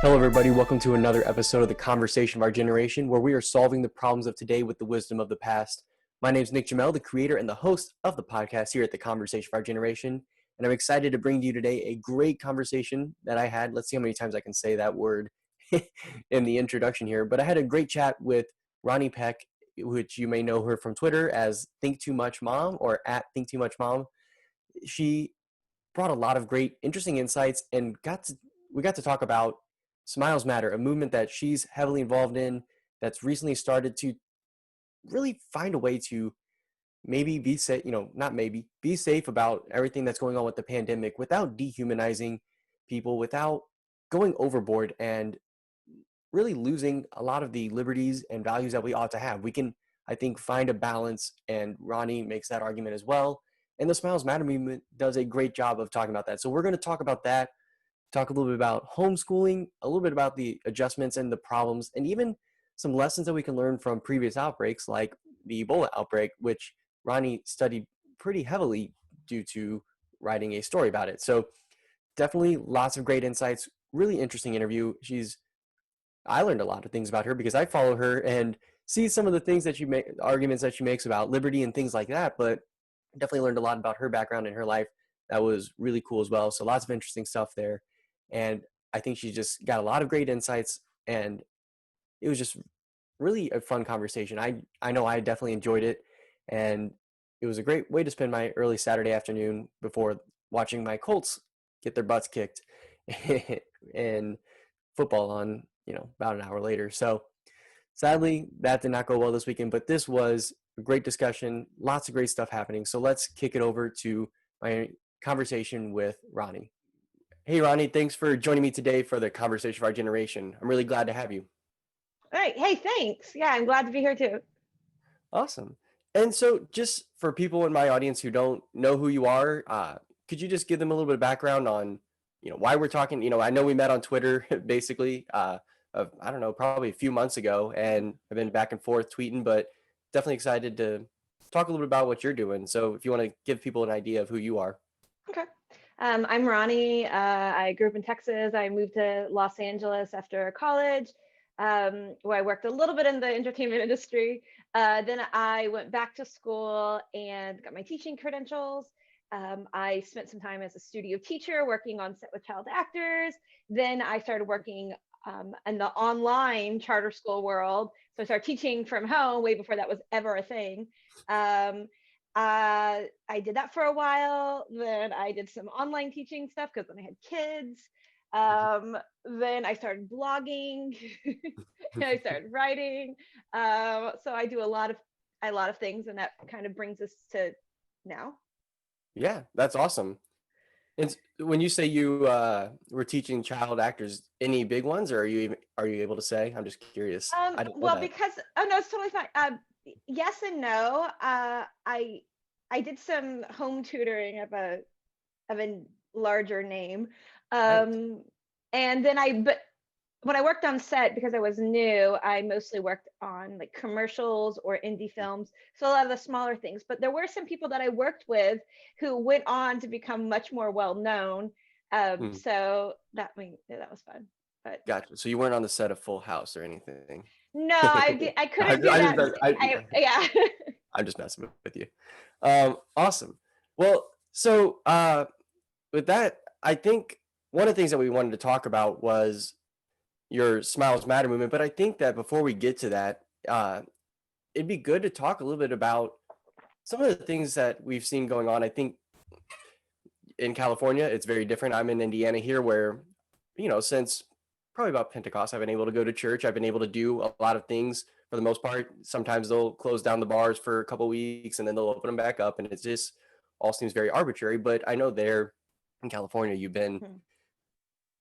Hello, everybody. Welcome to another episode of The Conversation of Our Generation, where we are solving the problems of today with the wisdom of the past. My name is Nick Jamel, the creator and the host of the podcast here at The Conversation of Our Generation. And I'm excited to bring to you today a great conversation that I had. Let's see how many times I can say that word in the introduction here. But I had a great chat with Ronnie Peck, which you may know her from Twitter as Think Too Much Mom or at Think Too Much Mom. She brought a lot of great, interesting insights and we got to talk about Smiles Matter, a movement that she's heavily involved in that's recently started to really find a way to maybe be safe, not maybe, be safe about everything that's going on with the pandemic without dehumanizing people, without going overboard and really losing a lot of the liberties and values that we ought to have. We can, I think, find a balance, and Ronnie makes that argument as well. And the Smiles Matter movement does a great job of talking about that. So we're going to talk about that, talk a little bit about homeschooling, a little bit about the adjustments and the problems, and even some lessons that we can learn from previous outbreaks like the Ebola outbreak, which Ronnie studied pretty heavily due to writing a story about it. So definitely lots of great insights, really interesting interview. I learned a lot of things about her because I follow her and see some of the things that she make, arguments that she makes about liberty and things like that, but definitely learned a lot about her background and her life. That was really cool as well. So lots of interesting stuff there. And I think she just got a lot of great insights, and it was just really a fun conversation. I know I definitely enjoyed it, and it was a great way to spend my early Saturday afternoon before watching my Colts get their butts kicked in football on, about an hour later. So sadly, that did not go well this weekend, but this was a great discussion, lots of great stuff happening. So let's kick it over to my conversation with Ronnie. Hey, Ronnie, thanks for joining me today for the Conversation of Our Generation. I'm really glad to have you. All right. Hey, thanks. Yeah, I'm glad to be here too. Awesome. And so just for people in my audience who don't know who you are, could you just give them a little bit of background on, why we're talking? I know we met on Twitter basically, I don't know, probably a few months ago, and I've been back and forth tweeting, but definitely excited to talk a little bit about what you're doing. So if you want to give people an idea of who you are. Okay. I'm Ronnie. I grew up in Texas. I moved to Los Angeles after college, where I worked a little bit in the entertainment industry. Then I went back to school and got my teaching credentials. I spent some time as a studio teacher working on set with child actors. Then I started working in the online charter school world. So I started teaching from home way before that was ever a thing. Um, I did that for a while. Then I did some online teaching stuff because then I had kids. Then I started blogging. And I started writing. So I do a lot of things, and that kind of brings us to now. Yeah, that's awesome. And when you say you were teaching child actors, any big ones, or are you able to say? I'm just curious. I didn't know Well, that. because no, it's totally fine. Yes and no. I did some home tutoring of a larger name. Nice. Um, and then but when I worked on set, because I was new, I mostly worked on like commercials or indie films. So a lot of the smaller things, but there were some people that I worked with who went on to become much more well known. Hmm. So yeah, that was fun. But Gotcha. So you weren't on the set of Full House or anything. no, I I, couldn't do I that. just, I, Yeah. I'm just messing with you. Awesome. Well, so with that, I think one of the things that we wanted to talk about was your Smiles Matter movement. But I think that before we get to that, it'd be good to talk a little bit about some of the things that we've seen going on. I think in California, it's very different. I'm in Indiana here, where, since probably about Pentecost, I've been able to go to church. I've been able to do a lot of things for the most part. Sometimes they'll close down the bars for a couple of weeks and then they'll open them back up. And it just all seems very arbitrary. But I know there in California, you've been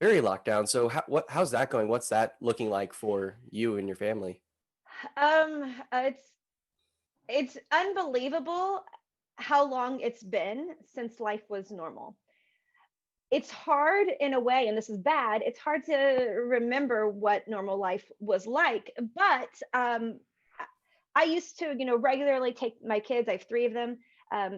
very locked down. So how's that going? What's that looking like for you and your family? It's unbelievable how long it's been since life was normal. It's hard in a way, and this is bad. It's hard to remember what normal life was like, but I used to, regularly take my kids. I have three of them.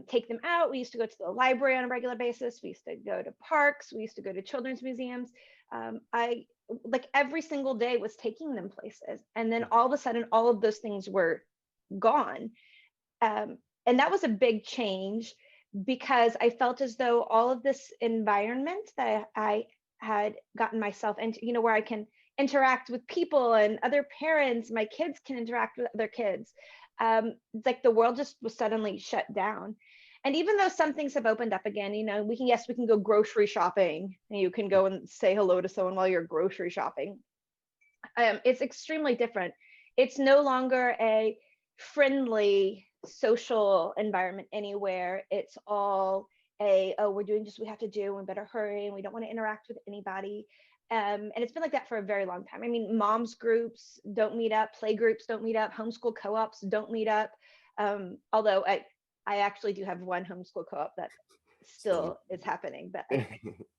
Take them out. We used to go to the library on a regular basis. We used to go to parks. We used to go to children's museums. I like every single day was taking them places. And then all of a sudden, all of those things were gone. And that was a big change because I felt as though all of this environment that I had gotten myself into, where I can interact with people and other parents, my kids can interact with other kids. It's like the world just was suddenly shut down. And even though some things have opened up again, we can go grocery shopping and you can go and say hello to someone while you're grocery shopping. It's extremely different. It's no longer a friendly social environment anywhere. It's all oh, we're doing just what we have to do, and we better hurry, and we don't want to interact with anybody. And it's been like that for a very long time. I mean, moms groups don't meet up, play groups don't meet up, homeschool co-ops don't meet up. Although I actually do have one homeschool co-op that Same. still is happening, but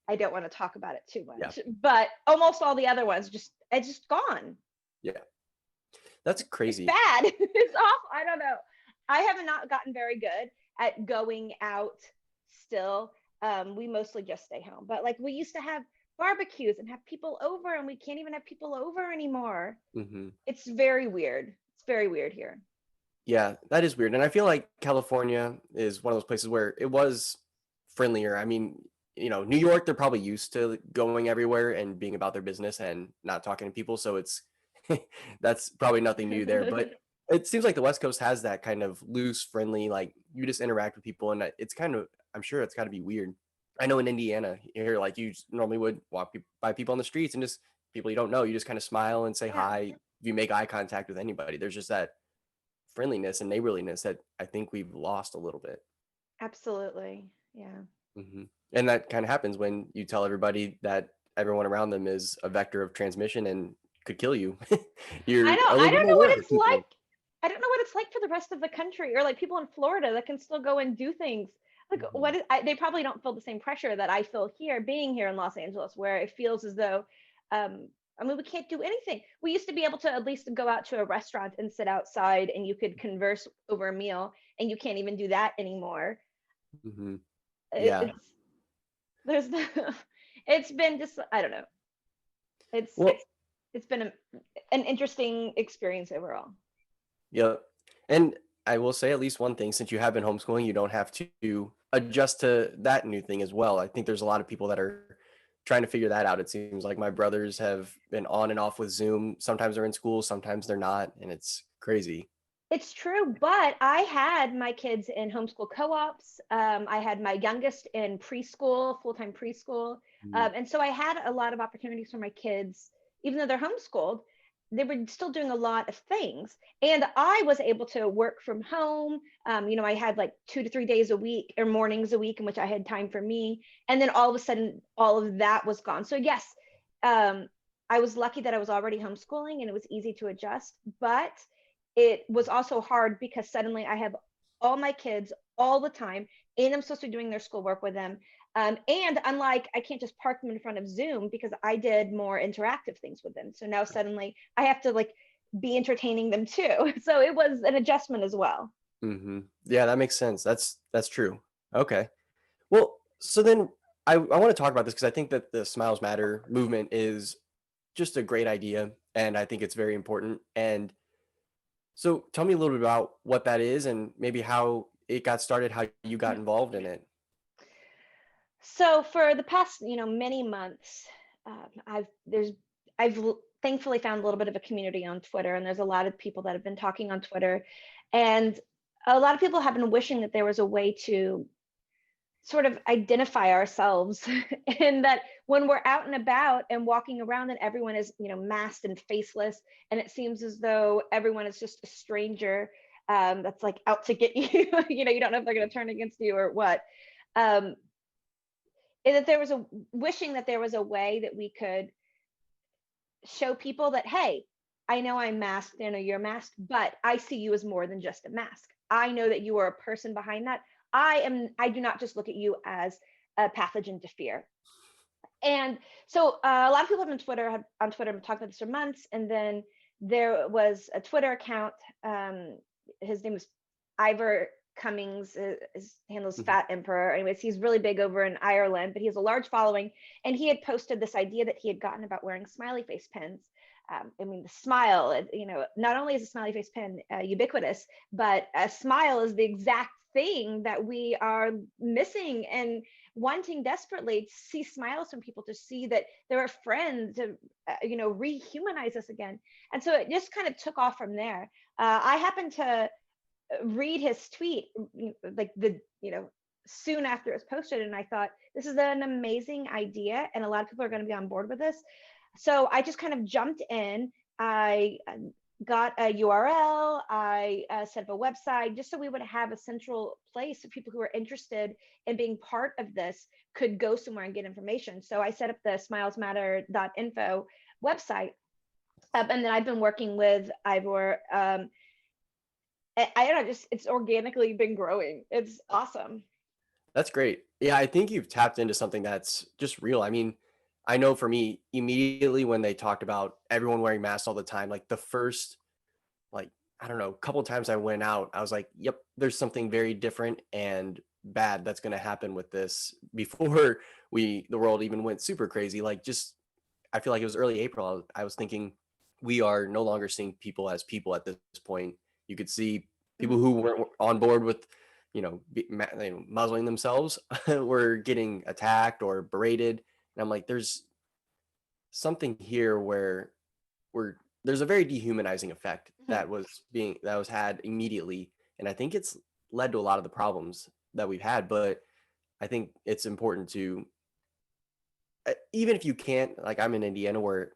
I don't want to talk about it too Yeah. much. But almost all the other ones it's just gone. Yeah. That's It's crazy. bad. It's awful. I don't know. I have not gotten very good at going out still. We mostly just stay home. But like we used to have barbecues and have people over, and we can't even have people over anymore. Hmm. It's very weird. It's very weird here. Yeah, that is weird. And I feel like California is one of those places where it was friendlier. I mean, New York, they're probably used to going everywhere and being about their business and not talking to people. So it's that's probably nothing new there. But it seems like the West Coast has that kind of loose, friendly, like you just interact with people. And it's kind of, I'm sure it's got to be weird. I know in Indiana here, like you just normally would walk by people on the streets and just people you don't know, you just kind of smile and say Yeah, hi. If you make eye contact with anybody, there's just that friendliness and neighborliness that I think we've lost a little bit. absolutely. Yeah. Hmm. And that kind of happens when you tell everybody that everyone around them is a vector of transmission and could kill you. I You're know. a I little bit don't more know what aware of it's like. people. I don't know what it's like for the rest of the country, or like people in Florida that can still go and do things. Like Hmm. they probably don't feel the same pressure that I feel here, being here in Los Angeles, where it feels as though, um, I mean, we can't do anything. We used to be able to at least go out to a restaurant and sit outside, and you could converse over a meal, and you can't even do that anymore. Hmm. Yeah. It's there's it's been just, I don't know. It's Well, it's been an interesting experience overall. yeah. And I will say at least one thing, since you have been homeschooling, you don't have to adjust to that new thing as well. I think there's a lot of people that are trying to figure that out. It seems like my brothers have been on and off with Zoom. Sometimes they're in school, sometimes they're not, and it's crazy. It's true, but I had my kids in homeschool co-ops. I had my youngest in preschool, full-time preschool. Mm. And so I had a lot of opportunities for my kids, even though they're homeschooled, they were still doing a lot of things. And I was able to work from home. I had like 2 to 3 days a week or mornings a week in which I had time for me. And then all of a sudden, all of that was gone. So yes, um, I was lucky that I was already homeschooling and it was easy to adjust, but it was also hard because suddenly I have all my kids all the time, and I'm supposed to be doing their schoolwork with them. And unlike, I can't just park them in front of Zoom because I did more interactive things with them. So now suddenly I have to like be entertaining them too. So it was an adjustment as well. Mhm. Yeah, that makes sense. That's true. Okay. Well, so then I want to talk about this because I think that the Smiles Matter movement is just a great idea, and I think it's very important. And so tell me a little bit about what that is and maybe how it got started, how you got involved in it. So for the past, many months, I've thankfully found a little bit of a community on Twitter, and there's a lot of people that have been talking on Twitter, and a lot of people have been wishing that there was a way to sort of identify ourselves and that when we're out and about and walking around, that everyone is, masked and faceless, and it seems as though everyone is just a stranger, that's like out to get you. You don't know if they're going to turn against you or what. um, and that there was a wishing that there was a way that we could show people that, hey, I know I'm masked, I know you're masked, but I see you as more than just a mask. I know that you are a person behind that. I do not just look at you as a pathogen to fear. And so a lot of people on Twitter have talked about this for months. And then there was a Twitter account. His name was Ivor Cummings handles Mhm. Fat Emperor. Anyways, he's really big over in Ireland, but he has a large following. And he had posted this idea that he had gotten about wearing smiley face pins. I mean, the smile, not only is a smiley face pin ubiquitous, but a smile is the exact thing that we are missing and wanting desperately to see smiles from people, to see that they're a friend, to, rehumanize us again. And so it just kind of took off from there. I happened to read his tweet like soon after it was posted, and I thought, this is an amazing idea and a lot of people are going to be on board with this. So I just kind of jumped in. I got a URL. I set up a website just so we would have a central place so people who are interested in being part of this could go somewhere and get information. So I set up the smilesmatter.info website. And then I've been working with Ivor. I don't know, just it's organically been growing. It's awesome. That's great. Yeah, I think you've tapped into something that's just real. I mean, I know for me, immediately when they talked about everyone wearing masks all the time, like the first, like, I don't know, couple times I went out, I was like, yep, there's something very different and bad that's going to happen with this before the world even went super crazy. Like, just, I feel like it was early April. I was thinking we are no longer seeing people as people at this point. You could see people Mhm. who weren't on board with, muzzling themselves were getting attacked or berated. And I'm like, there's something here where there's a very dehumanizing effect Mhm. that was had immediately. And I think it's led to a lot of the problems that we've had. But I think it's important to, even if you can't, like I'm in Indiana where,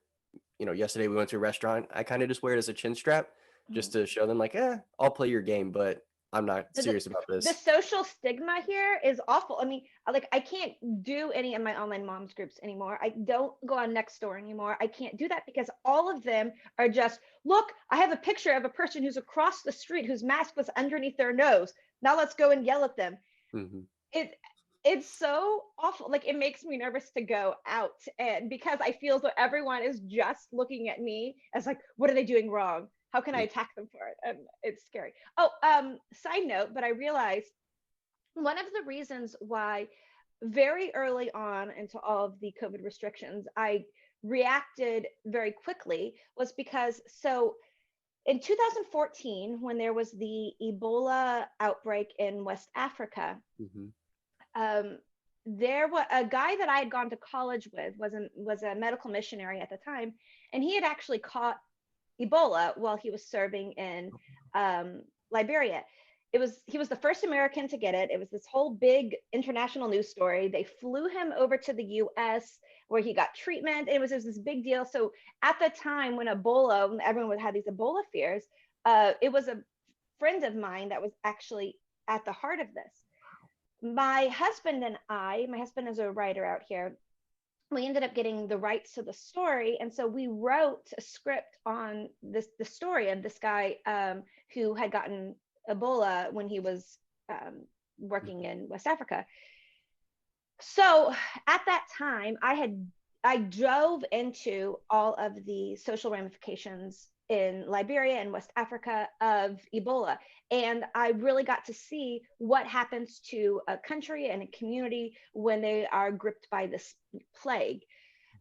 yesterday we went to a restaurant. I kind of just wear it as a chin strap just Mhm. to show them like, I'll play your game, but I'm not the, serious about the this. social stigma here is awful. I mean, like I can't do any of my online moms groups anymore. I don't go on Nextdoor anymore. I can't do that because all of them are just, look, I have a picture of a person who's across the street whose mask was underneath their nose. Now let's go and yell at them. Hmm. It it's so awful. Like it makes me nervous to go out, and because I feel as though everyone is just looking at me as like, what are they doing wrong? How can I Yeah. attack them for it? And it's scary. Oh, side note, but I realized one of the reasons why very early on into all of the COVID restrictions, I reacted very quickly was because in 2014, when there was the Ebola outbreak in West Africa, Hmm. um, there was a guy that I had gone to college with, was a medical missionary at the time, and he had actually caught Ebola while he was serving in Liberia. He was the first American to get it. It was this whole big international news story. They flew him over to the U.S. where he got treatment. It was this big deal. So at the time when when everyone would have these Ebola fears, it was a friend of mine that was actually at the heart of this. My husband is a writer out here. We ended up getting the rights to the story, and so we wrote a script on the story of this guy who had gotten Ebola when he was working in West Africa. So at that time, I drove into all of the social ramifications in Liberia and West Africa of Ebola. And I really got to see what happens to a country and a community when they are gripped by this plague.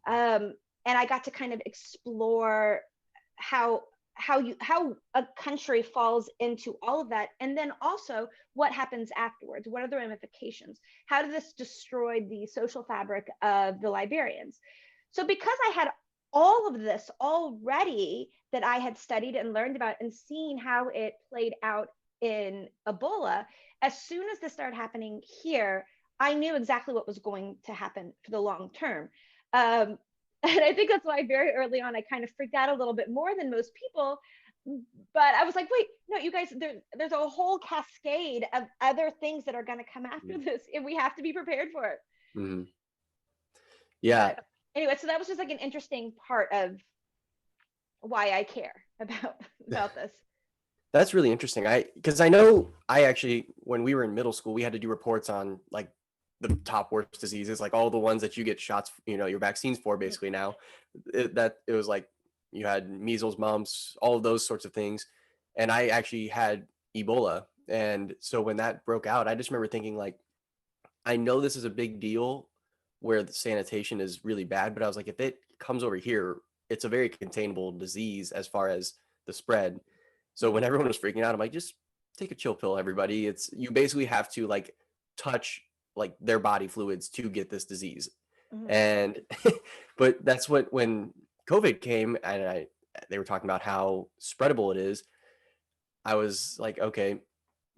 And I got to kind of explore how how a country falls into all of that, and then also what happens afterwards. What are the ramifications? How did this destroy the social fabric of the Liberians? So because I had all of this already that I had studied and learned about and seen how it played out in Ebola, as soon as this started happening here, I knew exactly what was going to happen for the long term. um, and I think that's why very early on I kind of freaked out a little bit more than most people. But I was like, wait, no, you guys, there's a whole cascade of other things that are going to come after this, and we have to be prepared for it. Hmm. Yeah, But anyway, so that was just like an interesting part of why I care about this. that's really interesting. Because I know I actually, when we were in middle school, we had to do reports on like the top worst diseases, like all the ones that you get shots, your vaccines for basically now. It was like you had measles, mumps, all of those sorts of things. And I actually had Ebola And so when that broke out, I just remember thinking like, I know this is a big deal where the sanitation is really bad, but I was like, if it comes over here, it's a very containable disease as far as the spread. So when everyone was freaking out, I'm like, just take a chill pill, everybody. It's you basically have to like touch like their body fluids to get this disease. Mhm. And but that's what when COVID came and they were talking about how spreadable it is, I was like, okay,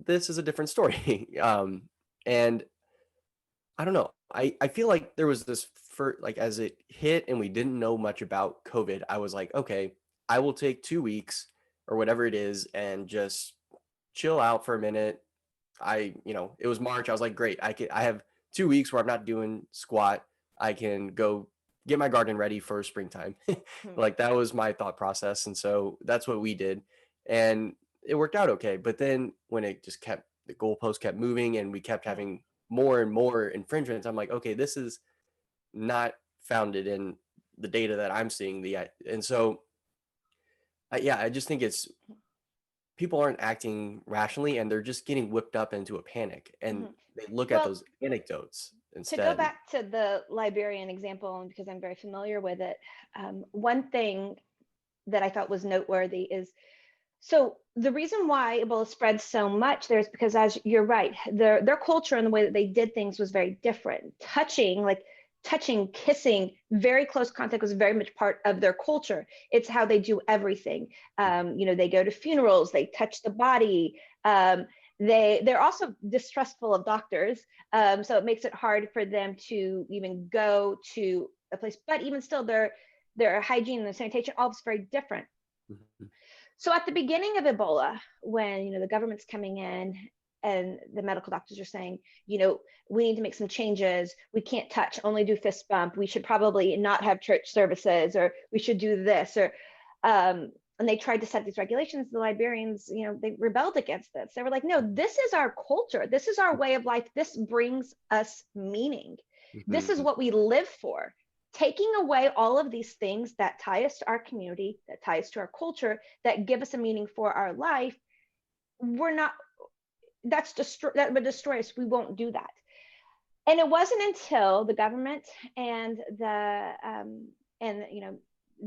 this is a different story. And I don't know. I feel like there was this for like as it hit and we didn't know much about COVID, I was like, okay, I will take 2 weeks or whatever it is and just chill out for a minute. It was March. I was like, great. I have 2 weeks where I'm not doing squat. I can go get my garden ready for springtime. Mhm. Like that was my thought process. And so that's what we did. And it worked out okay. But then when it just kept the goalpost kept moving and we kept Mhm. having more and more infringements, I'm like, okay, this is not founded in the data that I'm seeing. And so yeah, I just think it's people aren't acting rationally and they're just getting whipped up into a panic and Mhm. they look at Well, those anecdotes to go instead. back to the Liberian example, and because I'm very familiar with it, one thing that I thought was noteworthy is so the reason why Ebola spread so much there is because, as you're right, their culture and the way that they did things was very different. Touching, kissing, very close contact was very much part of their culture. It's how they do everything. They go to funerals, they touch the body. They're also distrustful of doctors, so it makes it hard for them to even go to a place. But even still, their hygiene and their sanitation all is very different. Mhm. So at the beginning of Ebola, when the government's coming in and the medical doctors are saying, we need to make some changes. We can't touch, only do fist bump. We should probably not have church services, or we should do this, or and they tried to set these regulations. The Liberians, they rebelled against this. They were like, no, this is our culture. This is our way of life. This brings us meaning. This is Mhm. what we live for. Taking away all of these things that tie us to our community, that tie us to our culture, that give us a meaning for our life, we're not, that would destroy us. We won't do that. And it wasn't until the government and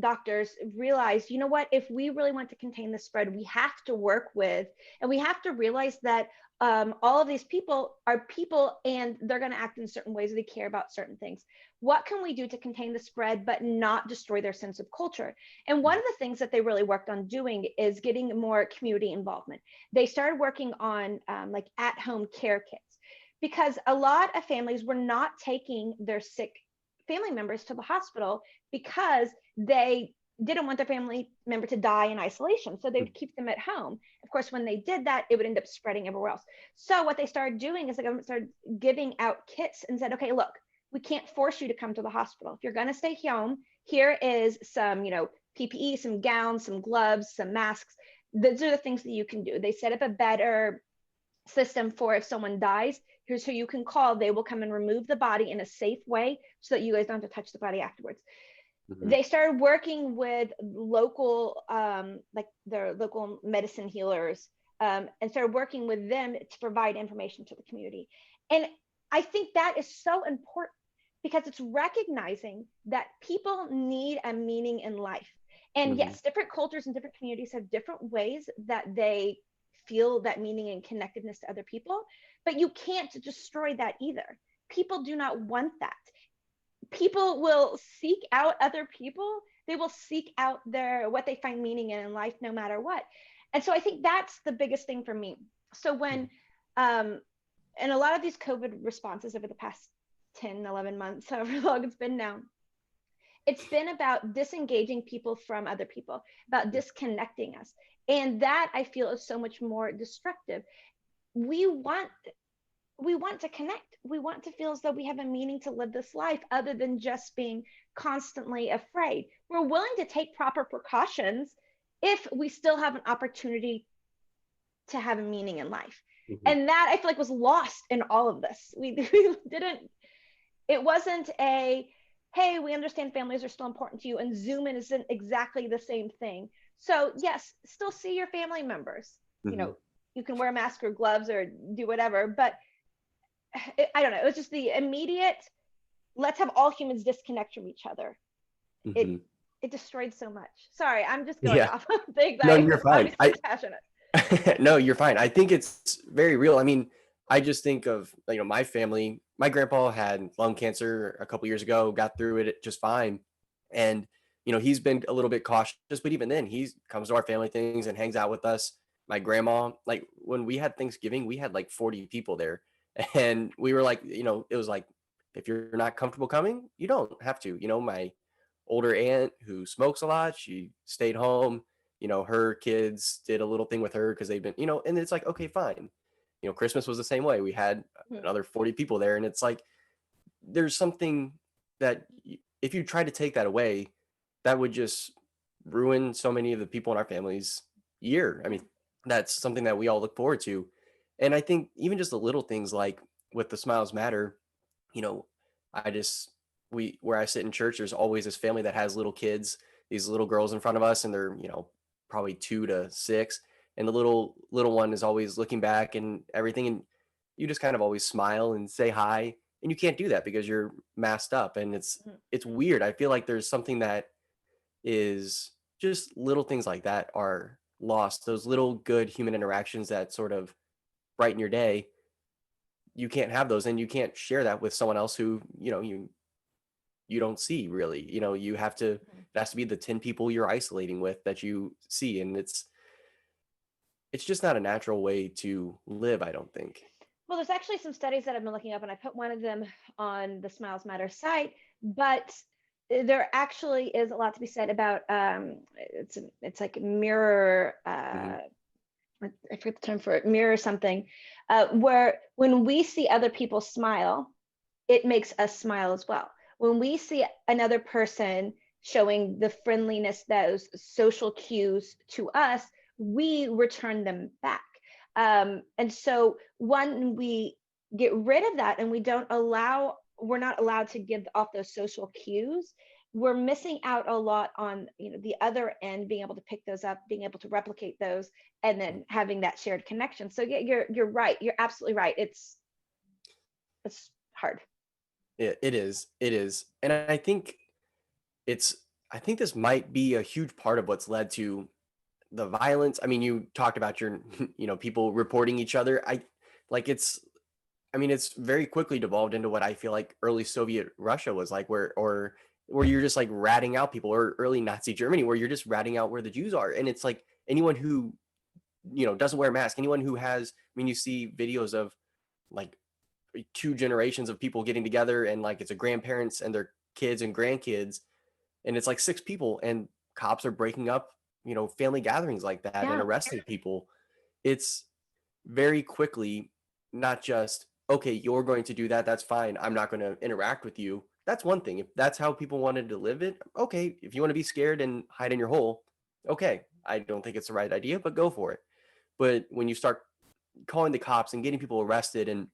doctors realized, what, if we really want to contain the spread, we have to work with, and we have to realize that all of these people are people and they're going to act in certain ways. They care about certain things. What can we do to contain the spread but not destroy their sense of culture? And one of the things that they really worked on doing is getting more community involvement. They started working on like at-home care kits, because a lot of families were not taking their sick family members to the hospital because they didn't want their family member to die in isolation. So they would keep them at home. Of course, when they did that, it would end up spreading everywhere else. So what they started doing is the government started giving out kits and said, okay, look, we can't force you to come to the hospital. If you're going to stay home, here is some, PPE, some gowns, some gloves, some masks. Those are the things that you can do. They set up a better system for if someone dies, here's who you can call. They will come and remove the body in a safe way so that you guys don't have to touch the body afterwards. Mhm. They started working with local, like their local medicine healers, and started working with them to provide information to the community. And I think that is so important because it's recognizing that people need a meaning in life. And Mhm. yes, different cultures and different communities have different ways that they feel that meaning and connectedness to other people, but you can't destroy that either. People do not want that. People will seek out other people. They will seek out their what they find meaning in life no matter what. And so I think that's the biggest thing for me. So when um and a lot of these COVID responses over the past 10, 11 months, however long it's been now, it's been about disengaging people from other people, about disconnecting us. And that I feel is so much more destructive. We want we want to connect. We want to feel as though we have a meaning to live this life other than just being constantly afraid. We're willing to take proper precautions if we still have an opportunity to have a meaning in life. Mhm. And that I feel like was lost in all of this. We didn't, it wasn't a, hey, we understand families are still important to you, and Zoom isn't exactly the same thing. So yes, still see your family members, you Mhm. know, you can wear a mask or gloves or do whatever. But I don't know. It was just the immediate, let's have all humans disconnect from each other. Hmm. It destroyed so much. Sorry, I'm just going Yeah. off of things. No, you're I'm fine. obviously passionate. No, you're fine. I think it's very real. I mean, I just think of, my family. My grandpa had lung cancer a couple years ago, got through it just fine. And, he's been a little bit cautious, but even then, he comes to our family things and hangs out with us. My grandma, like when we had Thanksgiving, we had like 40 people there. And we were like, it was like, if you're not comfortable coming, you don't have to. My older aunt who smokes a lot, she stayed home. Her kids did a little thing with her because they've been, and it's like, okay, fine. Christmas was the same way. We had Mhm. another 40 people there, and it's like, there's something that if you try to take that away, that would just ruin so many of the people in our family's year. I mean, that's something that we all look forward to. And I think even just the little things like with the Smiles Matter, you know, I just where I sit in church, there's always this family that has little kids, these little girls in front of us, and they're, probably 2 to 6. And the little one is always looking back and everything. And you just kind of always smile and say hi. And you can't do that because you're masked up. And Mhm. it's weird. I feel like there's something that is just little things like that are lost. Those little good human interactions that sort of brighten your day, you can't have those, and you can't share that with someone else who you don't see really. You have to, it has to be the 10 people you're isolating with that you see, and it's just not a natural way to live, I don't think. Well, there's actually some studies that I've been looking up, and I put one of them on the Smiles Matter site. But there actually is a lot to be said about it's like mirror. Hmm. I forget the term for it. Mirror something, where when we see other people smile, it makes us smile as well. When we see another person showing the friendliness, those social cues to us, we return them back. And so when we get rid of that and we're not allowed to give off those social cues, we're missing out a lot on the other end, being able to pick those up, being able to replicate those, and then having that shared connection. So yeah, you're right. You're absolutely right. It's hard. It is, and it's I think this might be a huge part of what's led to the violence. I mean, you talked about your people reporting each other. It's very quickly devolved into what I feel like early Soviet Russia was like, where you're just like ratting out people, or early Nazi Germany, where you're just ratting out where the Jews are. And it's like anyone who, doesn't wear a mask, anyone who has, I mean, you see videos of like 2 generations of people getting together, and like it's a grandparents and their kids and grandkids, and it's like 6 people, and cops are breaking up, family gatherings like that and Yeah. arresting people. It's very quickly not just, okay, you're going to do that, that's fine, I'm not going to interact with you. That's one thing. If that's how people wanted to live it, okay. If you want to be scared and hide in your hole, okay, I don't think it's the right idea, but go for it. But when you start calling the cops and getting people arrested and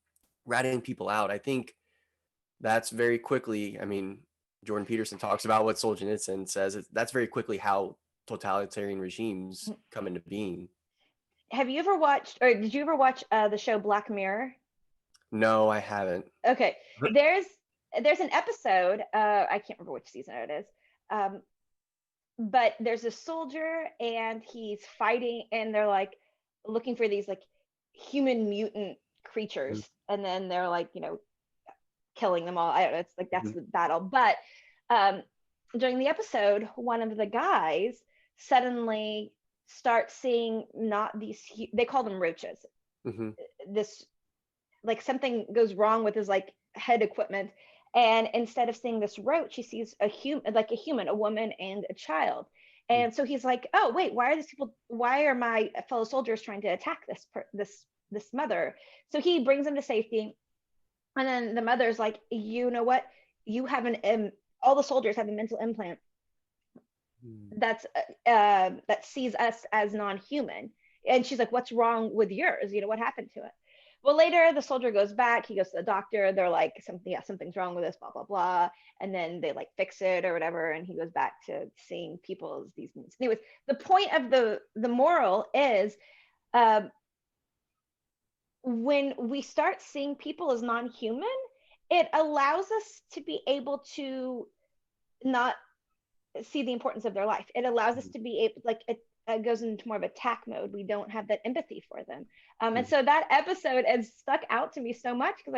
ratting people out, I think that's very quickly, I mean, Jordan Peterson talks about what Solzhenitsyn says, that's very quickly how totalitarian regimes come into being. Have you ever watched, or did you ever watch the show Black Mirror? No, I haven't. Okay, there's there's an episode. I can't remember which season it is. Um, but there's a soldier and he's fighting, and they're like looking for these like human mutant Mhm, creatures, and then they're like killing them all. I don't know. It's like that's mhm, the battle. But um, during the episode, one of the guys suddenly starts seeing not these. They call them roaches. mhm, This like something goes wrong with his like head equipment, and instead of seeing this roach he sees a human, like a human, a woman and a child. mhm, And so he's like, oh wait, why are my fellow soldiers trying to attack this mother? So he brings him to safety, and then the mother's like, you know what, you have all the soldiers have a mental implant mhm, that sees us as non-human. And she's like, what's wrong with yours, what happened to it? Well, later the soldier goes back, he goes to the doctor, they're like, something's wrong with this, blah blah blah. And then they like fix it or whatever, and he goes back to seeing people as these mutants. Anyways, the point of the moral is, um, when we start seeing people as non-human, it allows us to be able to not see the importance of their life. It allows us Mhm. to be able, like, it goes into more of attack mode. We don't have that empathy for them. And Mhm. so that episode has stuck out to me so much because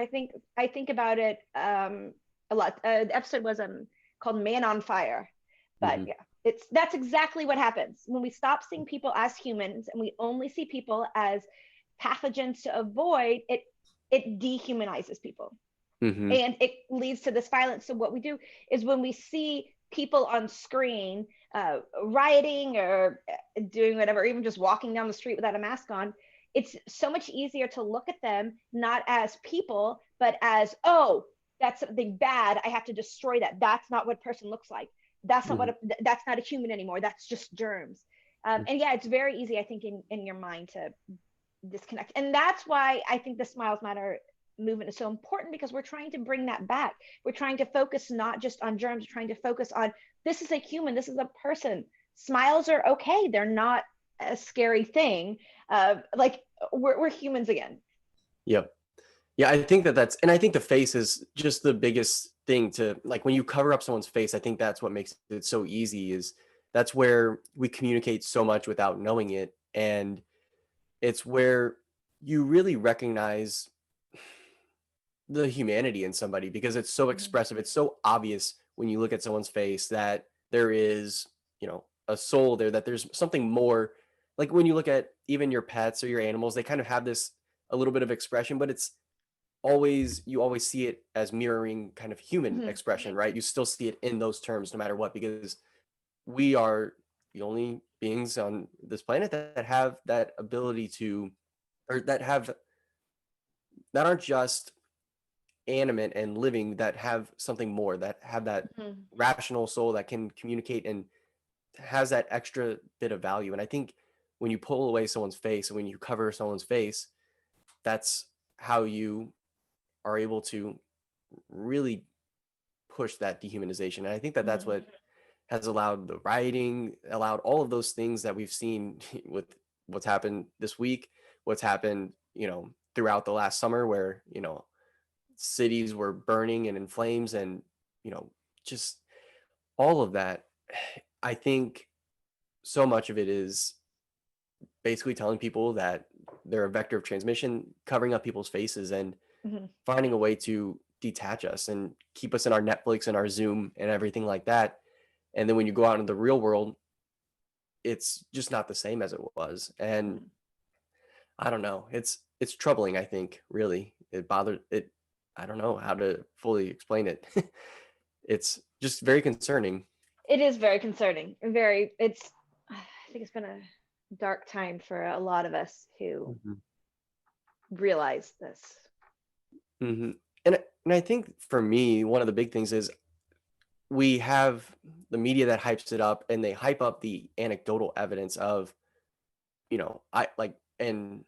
I think about it a lot. The episode was called Man on Fire, but Mhm. yeah, that's exactly what happens when we stop seeing people as humans and we only see people as pathogens to avoid. It dehumanizes people Mhm. and it leads to this violence. So what we do is when we see people on screen rioting or doing whatever, or even just walking down the street without a mask on, it's so much easier to look at them not as people, but as, oh, that's something bad. I have to destroy that. That's not what a person looks like. That's not Mhm. that's not a human anymore. That's just germs. Mhm. And yeah, it's very easy, I think, in your mind to disconnect. And that's why I think the Smiles Matter movement is so important because we're trying to bring that back. We're trying to focus not just on germs, we're trying to focus on this is a human, this is a person. Smiles are okay, they're not a scary thing. Like we're humans again. Yep. Yeah, I think and I think the face is just the biggest thing to like when you cover up someone's face, I think that's what makes it so easy is that's where we communicate so much without knowing it. And it's where you really recognize the humanity in somebody because it's so Mhm. expressive. It's so obvious when you look at someone's face that there is, a soul there, that there's something more. Like when you look at even your pets or your animals, they kind of have this a little bit of expression, but it's always you always see it as mirroring kind of human Mhm. expression, right? You still see it in those terms no matter what, because we are the only beings on this planet that have that ability to, or that aren't just animate and living, that have something more, that have that Mhm. rational soul that can communicate and has that extra bit of value. And I think when you pull away someone's face and when you cover someone's face, that's how you are able to really push that dehumanization. And I think that that's Mhm. what has allowed the rioting, allowed all of those things that we've seen with what's happened this week, what's happened, throughout the last summer where, cities were burning and in flames and, you know, just all of that. I think so much of it is basically telling people that they're a vector of transmission, covering up people's faces and Mhm. finding a way to detach us and keep us in our Netflix and our Zoom and everything like that. And then when you go out into the real world, it's just not the same as it was. And Mhm. I don't know. It's troubling, I think, really. It bothered it. I don't know how to fully explain it. It's just very concerning. It is very concerning. Very, I think it's been a dark time for a lot of us who Mhm. realize this. Mhm. And I think for me, one of the big things is we have the media that hypes it up and they hype up the anecdotal evidence of, I like and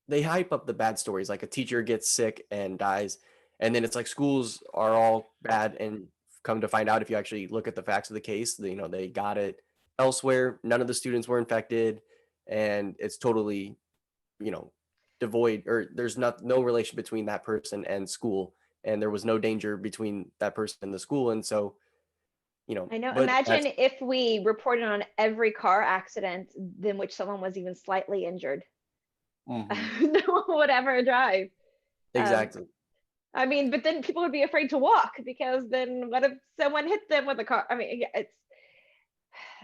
they hype up the bad stories, like a teacher gets sick and dies, and then it's like schools are all bad, and come to find out if you actually look at the facts of the case, they got it elsewhere. None of the students were infected, and it's totally, you know, devoid, or there's no relation between that person and school, and there was no danger between that person and the school, and so, I know. but Imagine that's if we reported on every car accident in which someone was even slightly injured. Mhm, No one would ever drive. Um, exactly. I mean, but then people would be afraid to walk because then what if someone hit them with a car? I mean, yeah, it's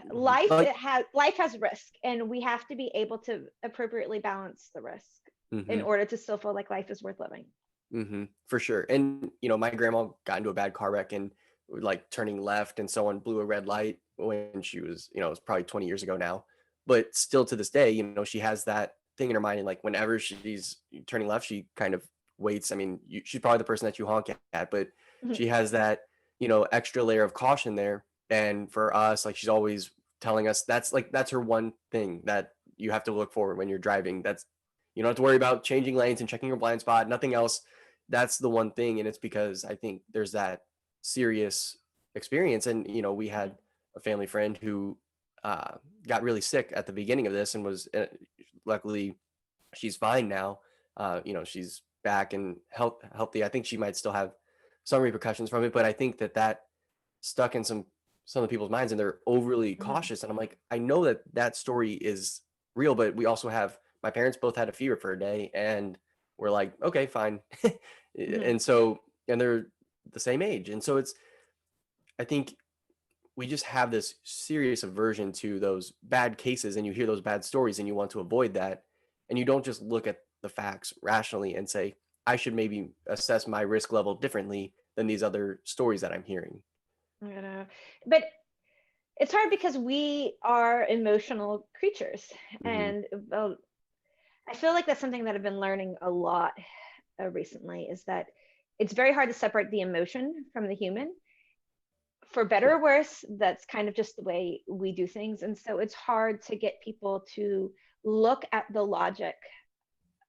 Mhm. Like, life has risk, and we have to be able to appropriately balance the risk in mhm. order to still feel like life is worth living. For sure. And my grandma got into a bad car wreck and like turning left, and someone blew a red light when she was, it was probably 20 years ago now. But still to this day, she has that thing in her mind, and like whenever she's turning left, she kind of waits. I mean, she's probably the person that you honk at, but Mhm. she has that, extra layer of caution there. And for us, like she's always telling us that's her one thing that you have to look for when you're driving. That's you don't have to worry about changing lanes and checking your blind spot, nothing else. That's the one thing. And it's because I think there's that serious experience. And we had a family friend who uh, got really sick at the beginning of this and was luckily she's fine now. she's back and healthy. I think she might still have some repercussions from it, but I think that stuck in some of the people's minds, and they're overly Mhm. cautious. And I'm like, I know that story is real, but we also have my parents both had a fever for a day, and we're like, okay, fine. Mhm. And so, and they're the same age, and so I think we just have this serious aversion to those bad cases, and you hear those bad stories and you want to avoid that, and you don't just look at the facts rationally and say, I should maybe assess my risk level differently than these other stories that I'm hearing. You know, but it's hard because we are emotional creatures, Hmm. and I feel like that's something that I've been learning a lot recently is that it's very hard to separate the emotion from the human. For better Yeah. or worse, that's kind of just the way we do things. And so it's hard to get people to look at the logic,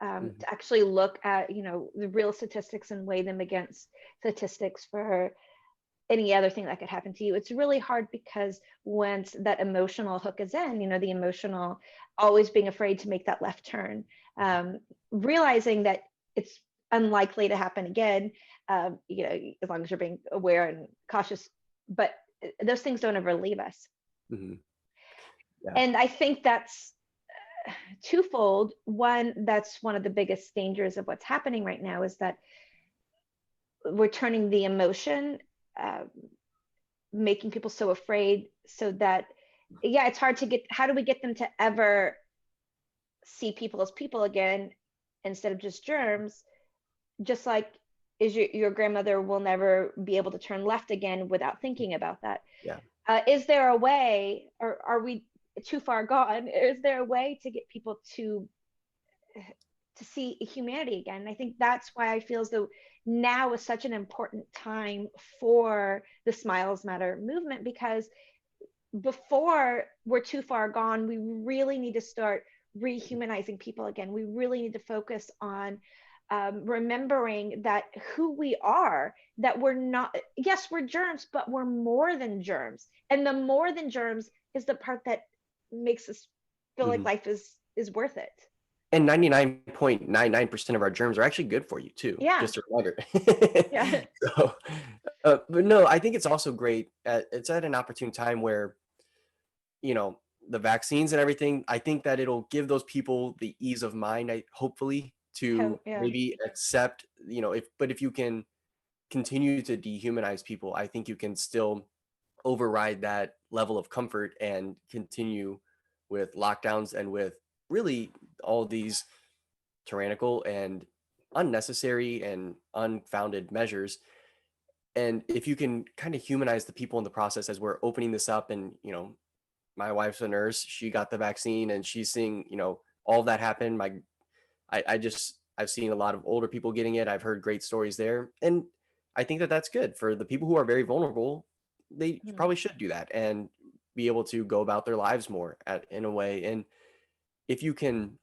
Hmm. to actually look at, the real statistics and weigh them against statistics for any other thing that could happen to you. It's really hard because once that emotional hook is in, the emotional always being afraid to make that left turn, um, realizing that it's unlikely to happen again, as long as you're being aware and cautious. But those things don't ever leave us. Hmm. Yeah. And I think that's twofold. One, that's one of the biggest dangers of what's happening right now is that we're turning the emotion, uh, making people so afraid so that, yeah, it's hard to get, how do we get them to ever see people as people again instead of just germs? Just like is your grandmother will never be able to turn left again without thinking about that. Yeah. Is there a way, or are we too far gone? Is there a way to get people to see humanity again? And I think that's why I feel as though now is such an important time for the Smiles Matter movement, because before we're too far gone, we really need to start rehumanizing people again. We really need to focus on remembering that who we are, that we're not, yes, we're germs, but we're more than germs. And the more than germs is the part that makes us feel like Hmm. life is worth it. And 99.99% of our germs are actually good for you too, Yeah. just a reminder. Yeah. So, but no, I think it's also great. It's at an opportune time where, you know, the vaccines and everything, I think that it'll give those people the ease of mind, hopefully, to Yeah. maybe accept, if you can continue to dehumanize people, I think you can still override that level of comfort and continue with lockdowns and with really all these tyrannical and unnecessary and unfounded measures. And if you can kind of humanize the people in the process as we're opening this up, and my wife's a nurse, she got the vaccine and she's seeing all of that happen. I've seen a lot of older people getting it. I've heard great stories there, and I think that that's good for the people who are very vulnerable. They Mhm. probably should do that and be able to go about their lives more in a way. And if you can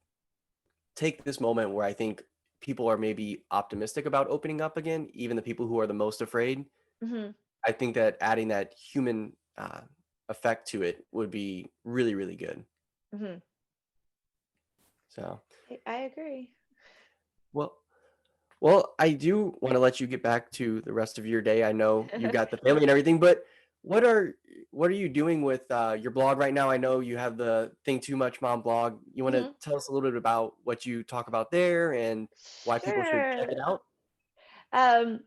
take this moment where I think people are maybe optimistic about opening up again, even the people who are the most afraid, Mhm. I think that adding that human effect to it would be really, really good. Mhm. So, I agree. well, well, I do want to let you get back to the rest of your day. I know you got the family and everything, but what are what are you doing with your blog right now? I know you have the Think Too Much Mom blog. You want to Mhm. tell us a little bit about what you talk about there and why people should check it Sure. out? Um,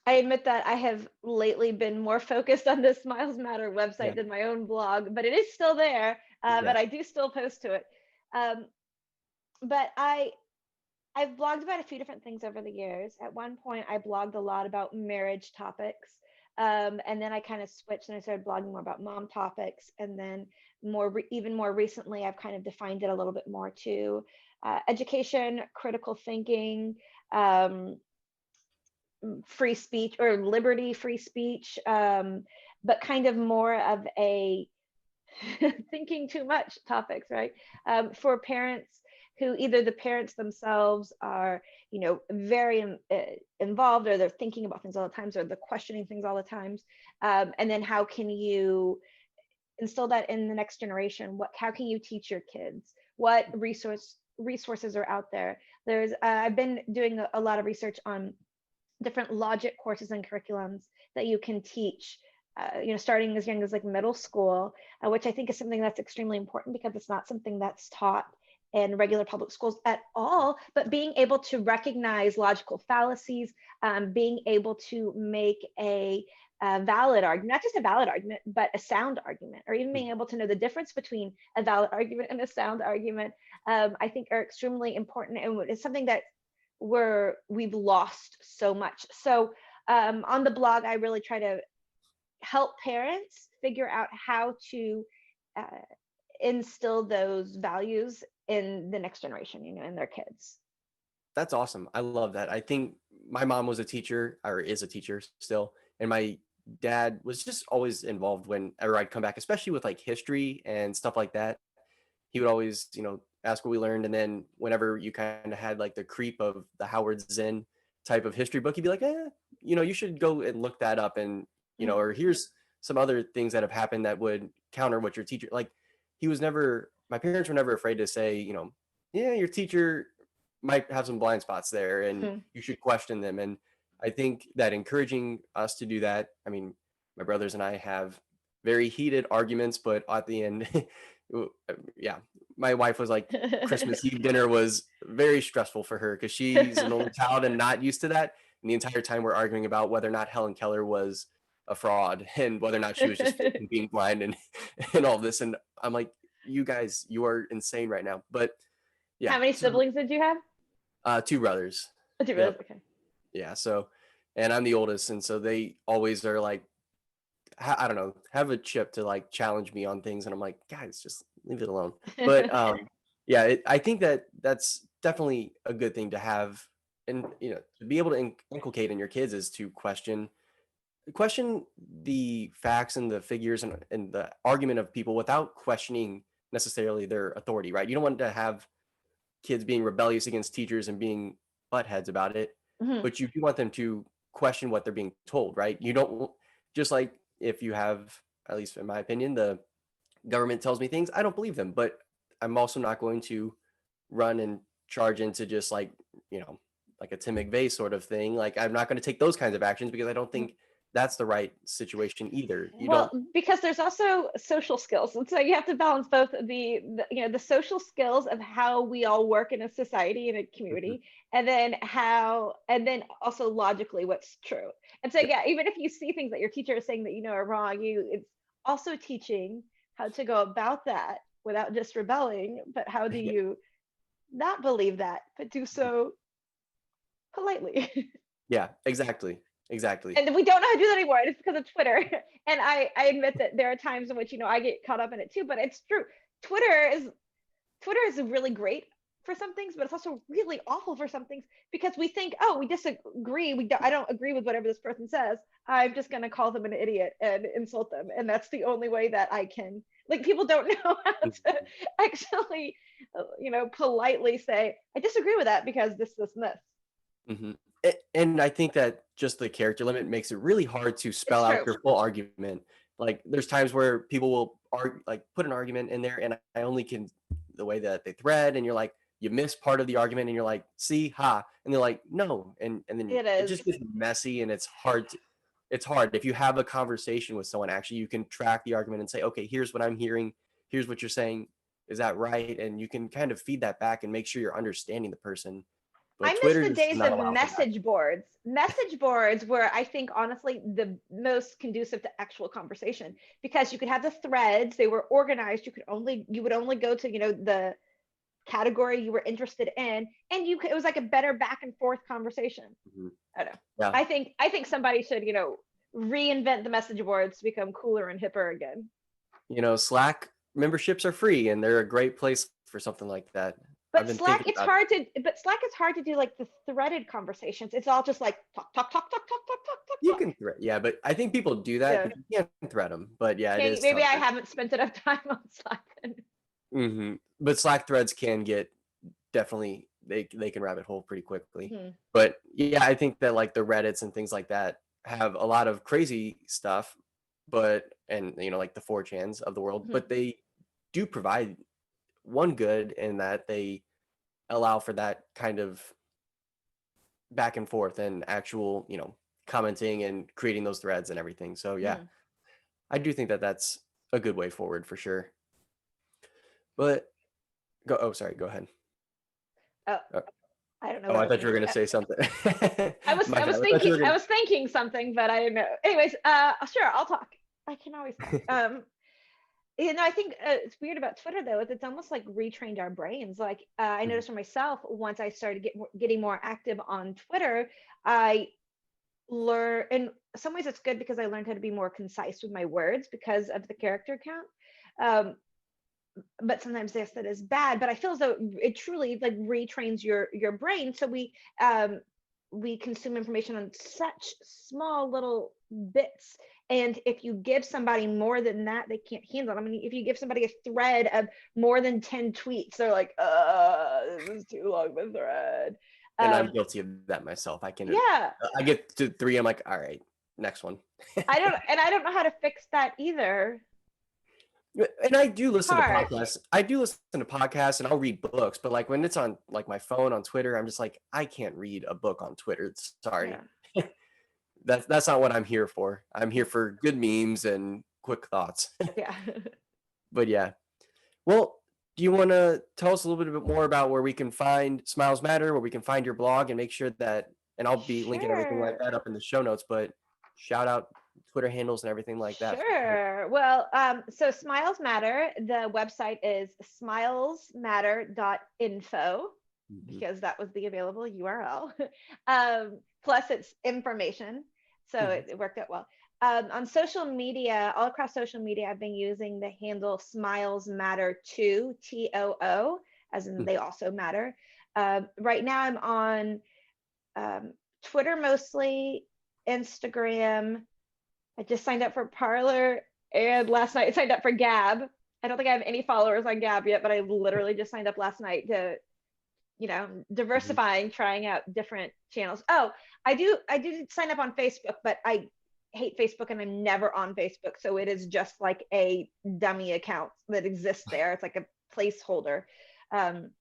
I admit that I have lately been more focused on the Smiles Matter Yeah, website than my own blog, but it is still there, yeah, but I do still post to it. Um, but I've blogged about a few different things over the years. At one point, I blogged a lot about marriage topics, and then I kind of switched and I started blogging more about mom topics, and then even more recently, I've kind of defined it a little bit more to education, critical thinking. Um, Free speech or liberty, free speech, but kind of more of a thinking too much topics, right? For parents who either the parents themselves are, very involved, or they're thinking about things all the times, or they're questioning things all the times. And then how can you instill that in the next generation? How can you teach your kids? What resources are out there? I've been doing a lot of research on different logic courses and curriculums that you can teach, starting as young as like middle school, which I think is something that's extremely important because it's not something that's taught in regular public schools at all. But being able to recognize logical fallacies, being able to make a valid argument, not just a valid argument, but a sound argument, or even being able to know the difference between a valid argument and a sound argument, I think are extremely important, and it's something that we've lost so much. So on the blog, I really try to help parents figure out how to uh, instill those values in the next generation, in their kids. That's awesome. I love that. I think my mom was a teacher, or is a teacher still, and my dad was just always involved whenever I'd come back, especially with like history and stuff like that. He would always, ask what we learned, and then whenever you kind of had like the creep of the Howard Zinn type of history book, he'd be like, you should go and look that up, and Mhm. or here's some other things that have happened that would counter what your teacher like. My parents were never afraid to say, yeah, your teacher might have some blind spots there and Mhm. you should question them. And I think that encouraging us to do that, I mean, my brothers and I have very heated arguments, but at the end, yeah, my wife was like, Christmas Eve dinner was very stressful for her because she's an only child and not used to that. And the entire time we're arguing about whether or not Helen Keller was a fraud and whether or not she was just faking being blind and and all this. And I'm like, you guys, you are insane right now. But How yeah, many so siblings did you have? two brothers. Two Yep. brothers. Okay. Yeah. So, and I'm the oldest, and so they always are like, I don't know, have a chip to like challenge me on things, and I'm like, guys, just leave it alone. But yeah, I think that that's definitely a good thing to have, and to be able to inculcate in your kids is to question the facts and the figures and the argument of people without questioning necessarily their authority, right? You don't want to have kids being rebellious against teachers and being buttheads about it, Mhm. but you do want them to question what they're being told, right? You don't just like if you have, at least in my opinion, the government tells me things, I don't believe them, but I'm also not going to run and charge into just like a Tim McVeigh sort of thing. Like I'm not going to take those kinds of actions because I don't think that's the right situation either. You Well, don't. because there's also social skills, and so you have to balance both the social skills of how we all work in a society, in a Mhm. community, and then also logically what's true. And so Yeah, yeah, even if you see things that your teacher is saying that are wrong, it's also teaching how to go about that without just rebelling. But how do yeah, you not believe that, but do so politely? yeah, exactly, exactly. And we don't know how to do that anymore. It's because of Twitter. And I admit that there are times in which, I get caught up in it too, but it's true. Twitter is Twitter is really great for some things, but it's also really awful for some things because we think, oh, we disagree. I don't agree with whatever this person says. I'm just going to call them an idiot and insult them. And that's the only way that I can, like, people don't know how to actually, politely say, I disagree with that because this, and this. Mhm. And I think that just the character limit makes it really hard to It's spell out true. your full argument. Like there's times where people will put an argument in there, and I only can the way that they thread, and you're like you miss part of the argument, and you're like, see, ha, and they're like, no, and then It it is. just gets messy, and it's hard if you have a conversation with someone. Actually, you can track the argument and say, okay, here's what I'm hearing, here's what you're saying, is that right? And you can kind of feed that back and make sure you're understanding the person. I But miss Twitter the does days not of allow for that. message boards. Message boards were, I think, honestly, the most conducive to actual conversation because you could have the threads. They were organized. You would only go to, the category you were interested in, and it was like a better back and forth conversation. Mhm. I don't know. Yeah. I think somebody should, reinvent the message boards to become cooler and hipper again. Slack memberships are free and they're a great place for something like that. I've But been Slack, thinking it's about it. hard to but Slack is hard to do like the threaded conversations. It's all just like talk, talk, talk, talk, talk, talk, talk, talk, You talk. can thread, yeah, but I think people do that, Yeah. but you can't thread them. But yeah, it Okay, is maybe I tougher. haven't spent enough time on Slack then. But Slack threads can get definitely they can rabbit hole pretty quickly. Mhm. But yeah, I think that like the Reddits and things like that have a lot of crazy stuff, but and like the 4chans of the world, Mhm. but they do provide one good in that they allow for that kind of back and forth and actual, commenting and creating those threads and everything. So yeah, Mhm. I do think that that's a good way forward for sure. But oh, sorry, go ahead. Oh, Uh, I don't know oh, what I I was thought you gonna were say. going to say something. I was My I bad. was I thought you thinking were going to. something, but I didn't know. Anyways, sure, I'll talk. I can always talk. I think it's weird about Twitter though, is it's almost like retrained our brains. Like I Mhm. noticed for myself, once I started getting more active on Twitter, I learn in some ways it's good because I learned how to be more concise with my words because of the character count. Um, but sometimes yes, that is bad. But I feel as though it truly like retrains your brain. So we consume information on such small little bits. And if you give somebody more than that, they can't handle it. I mean, if you give somebody a thread of more than 10 tweets, they're like, this is too long of a thread. And I'm Um, guilty of that myself. yeah, I get to three. I'm like, all right, next one. I don't know how to fix that either. And I do It's listen to hard. podcasts. I do listen to podcasts and I'll read books, but like when it's on like my phone on Twitter, I'm just like, I can't read a book on Twitter. Sorry. Yeah. That's not what I'm here for. I'm here Yeah. for good memes and quick thoughts. Yeah. But yeah. Well, do you want to tell us a little bit more about where we can find Smiles Matter, where we can find your blog and make sure that, and I'll be linking everything like Sure. that up in the show notes, but shout out Twitter handles and everything like that for sure. Sure. Well, so Smiles Matter, the website is smilesmatter.info Mhm. because that was the available URL. Plus, it's information. So Mhm. it worked out well. On social media, all across social media, I've been using the handle Smiles Matter 2, TOO, as in Mhm. they also matter. Right now, I'm on Twitter mostly, Instagram. I just signed up for Parler, and last night I signed up for Gab. I don't think I have any followers on Gab yet, but I literally just signed up last night to, Mhm. diversifying, trying out different channels. Oh, I did sign up on Facebook, but I hate Facebook and I'm never on Facebook. So it is just like a dummy account that exists there. It's like a placeholder. Um,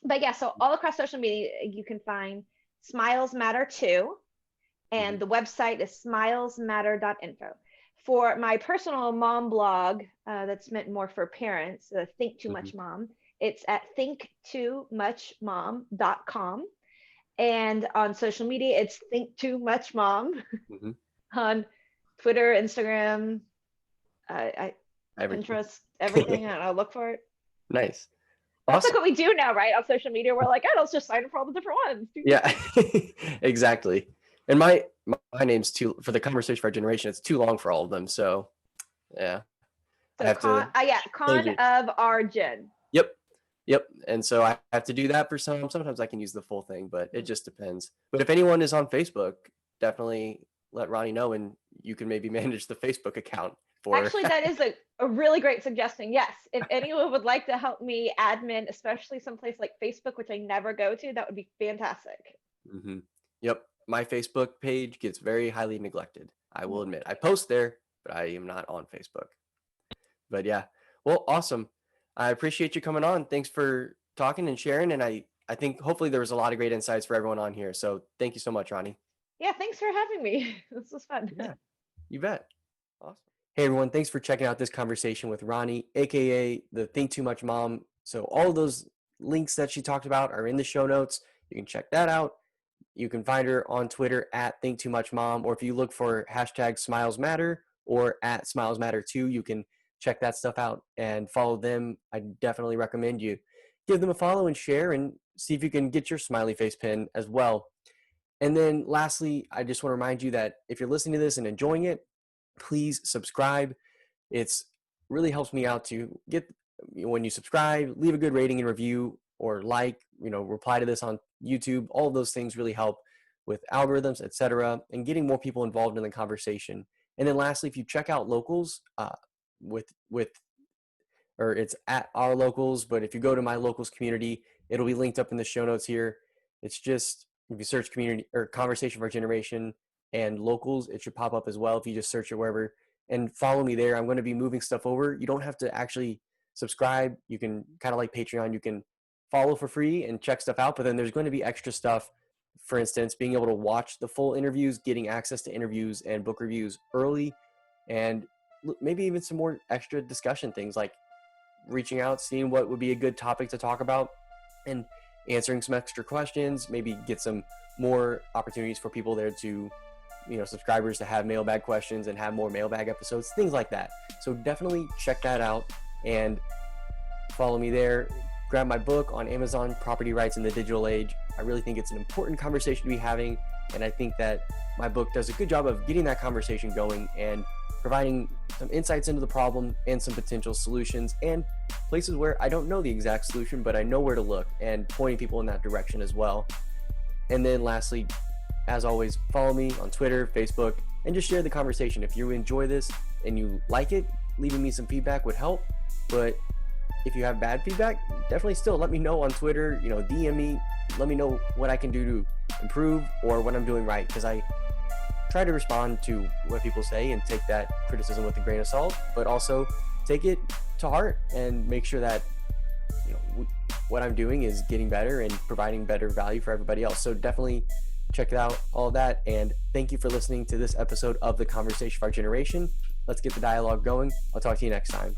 but yeah, so all across social media, you can find Smiles Matter too, Mhm. and the website is smilesmatter.info. For my personal mom blog, that's meant more for parents, Think Too Mhm. Much Mom, it's at thinktoomuchmom.com. And on social media, it's Think Too Much Mom Mhm. on Twitter, Instagram, Everything. Pinterest, everything. I don't know, look for it. Nice. That's like Awesome. what we do now, right? On social media, we're like, oh, let's just sign up for all the different ones. Yeah, exactly. And my name's too for the conversation for our generation. It's too long for all of them. So yeah, I So have to yeah, change con it. of Arjun. Yep, yep. And so I have to do that for some. Sometimes I can use the full thing, but it just depends. But if anyone is on Facebook, definitely let Ronnie know, and you can maybe manage the Facebook account for. Actually, that is a really great suggestion. Yes. If anyone would like to help me admin, especially someplace like Facebook, which I never go to, that would be fantastic. Hmm. Yep, my Facebook page gets very highly neglected. I will Mhm. admit, I post there, but I am not on Facebook. But yeah, well, awesome. I appreciate you coming on. Thanks for talking and sharing. And I think hopefully there was a lot of great insights for everyone on here. So thank you so much, Ronnie. Yeah, thanks for having me. This was fun. Yeah, you bet. Awesome. Hey everyone, thanks for checking out this conversation with Ronnie, aka the Think Too Much Mom. So all of those links that she talked about are in the show notes. You can check that out. You can find her on Twitter at Think Too Much Mom, or if you look for hashtag Smiles Matter or at Smiles Matter 2, you can check that stuff out and follow them. I definitely recommend you give them a follow and share and see if you can get your smiley face pin as well. And then lastly, I just want to remind you that if you're listening to this and enjoying it, please subscribe. It's really helps me out to get when you subscribe, leave a good rating and review or reply to this on YouTube. All of those things really help with algorithms, etc., and getting more people involved in the conversation. And then lastly, if you check out locals with or it's at our locals, but if you go to my locals community, it'll be linked up in the show notes here. It's just if you search community or conversation for our generation and locals, it should pop up as well if you just search it wherever and follow me there. I'm going to be moving stuff over. You don't have to actually subscribe. You can kind of like Patreon, you can follow for free and check stuff out, but then there's going to be extra stuff. For instance, being able to watch the full interviews, getting access to interviews and book reviews early, and maybe even some more extra discussion things like reaching out, seeing what would be a good topic to talk about, and answering some extra questions, maybe get some more opportunities for people there to, subscribers to have mailbag questions and have more mailbag episodes, things like that. So definitely check that out and follow me there. Grab my book on Amazon, Property Rights in the Digital Age. I really think it's an important conversation to be having, and I think that my book does a good job of getting that conversation going and providing some insights into the problem and some potential solutions and places where I don't know the exact solution, but I know where to look, and pointing people in that direction as well. And then lastly, as always, follow me on Twitter, Facebook, and just share the conversation. If you enjoy this and you like it, leaving me some feedback would help. But if you have bad feedback, definitely still let me know on Twitter, DM me, let me know what I can do to improve or what I'm doing right, because I try to respond to what people say and take that criticism with a grain of salt, but also take it to heart and make sure that what I'm doing is getting better and providing better value for everybody else. So definitely check out all that, and thank you for listening to this episode of The Conversation of Our Generation. Let's get the dialogue going. I'll talk to you next time.